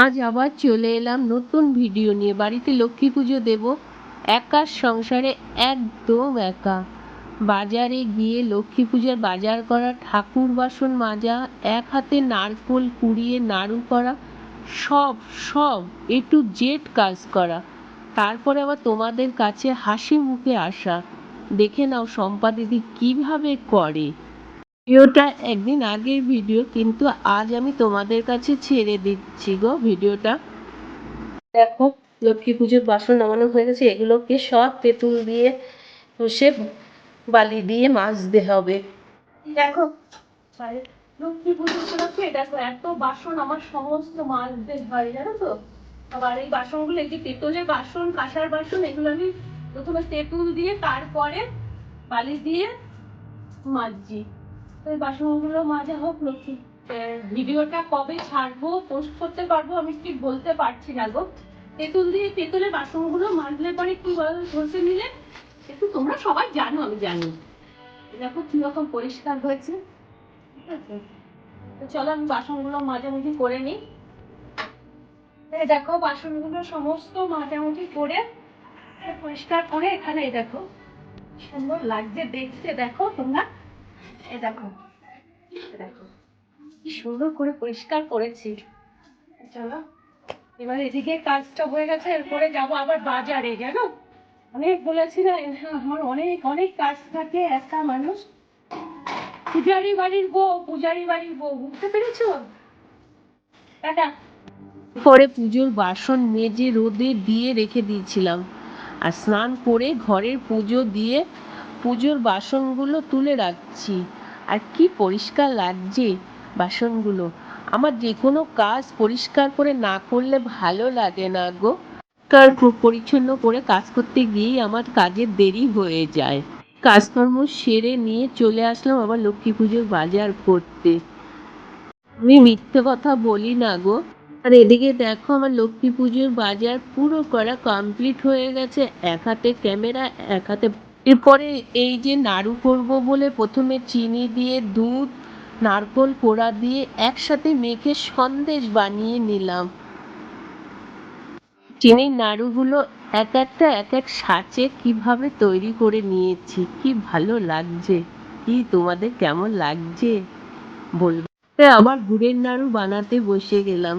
আজ আবার চলে এলাম নতুন ভিডিও নিয়ে। বাড়িতে লক্ষ্মী পুজো দেব, একার সংসারে একদম একা। বাজারে গিয়ে লক্ষ্মী পূজার বাজার করা, ঠাকুর বাসন মাজা, এক হাতে নারকোল কুড়িয়ে নাড়ু করা, সব সব এ টু জেড কাজ করা। তারপরে আবার তোমাদের কাছে হাসি মুখে আসা। দেখে নাও শম্পা দিদি কিভাবে করে। ভিডিওটা একদিন আগের ভিডিও, কিন্তু আজ আমি তোমাদের কাছে ছেড়ে দিচ্ছি গো ভিডিওটা। দেখো লক্ষ্মী পুজোর বাসন নামানো হয়ে গেছে, এগুলোকে সব তেঁতুল দিয়ে ঘষে বালি দিয়ে মাজতে হবে। দেখো লক্ষ্মী পুজো উপলক্ষে দেখো এত বাসন আমার সমস্ত মাজতে হয়, জানো তো। আবার এই বাসনগুলো, এই যে পেতলের বাসন, কাঁসার বাসন, এগুলো আমি প্রথমে তেঁতুল দিয়ে তারপরে বালি দিয়ে মাজছি। এই বাসনগুলো মাজা হোক। লক্ষ্মী ভিডিওটা কবে ছাড়বো, পোস্ট করতে পারবো আমি ঠিক বলতে পারছি না গো। তেঁতুল দিয়ে পেতলের বাসনগুলো মাজলে পরে একটু ঘষে নিলে একটু, তোমরা সবাই জানো, আমি জানি। দেখো কিরকম পরিষ্কার হয়েছে, ঠিক আছে। তো চলো আমি বাসনগুলো মাজামাজি করে নিই। দেখো বাসনগুলো সমস্ত মাজামাজি করে পরিষ্কার করে এখানে দেখো সুন্দর লাগছে দেখতে। দেখো তোমরা, দেখো দেখো কি সুন্দর করে পরিষ্কার করেছি। চলো এবার এদিকে কাজটা হয়ে গেছে, এরপরে যাবো আবার বাজারে। জানো অনেক বলেছি না, আমার অনেক অনেক কাজ থাকে, একা মানুষ। পূজারি বাড়ির বউ, পূজারি বাড়ির বউ, বুঝতে পেরেছো? টাটা। পরে পুজোর বাসন মেজে রোদে দিয়ে রেখে দিয়েছিলাম, আর স্নান করে ঘরের পুজো দিয়ে পুজোর বাসনগুলো তুলে রাখছি। আর কি পরিষ্কার লাগছে বাসনগুলো। আমার যে কোনো কাজ পরিষ্কার করে না করলে ভালো লাগে না গো। পরিচ্ছন্ন করে কাজ করতে গিয়েই আমার কাজের দেরি হয়ে যায়। কাজকর্ম সেরে নিয়ে চলে আসলাম আবার লক্ষ্মী পুজোর বাজার করতে। আমি মিথ্যে কথা বলি না গো। আর এদিকে দেখো আমার লক্ষ্মী পুজোর বাজার পুরো করা কমপ্লিট হয়ে গেছে। এক হাতে ক্যামেরা, এক হাতে। এরপরে এই যে নাড়ু করব বলে প্রথমে চিনি দিয়ে দুধ, নারকোল কোড়া দিয়ে একসাথে মেখে সন্দেশ বানিয়ে নিলাম। চিনির নাড়ুগুলো এক একটা এক এক সাঁচে কিভাবে তৈরি করে নিয়েছি, কি ভালো লাগছে। কি তোমাদের কেমন লাগছে বলবে। আবার গুড়ের নাড়ু বানাতে বসে গেলাম।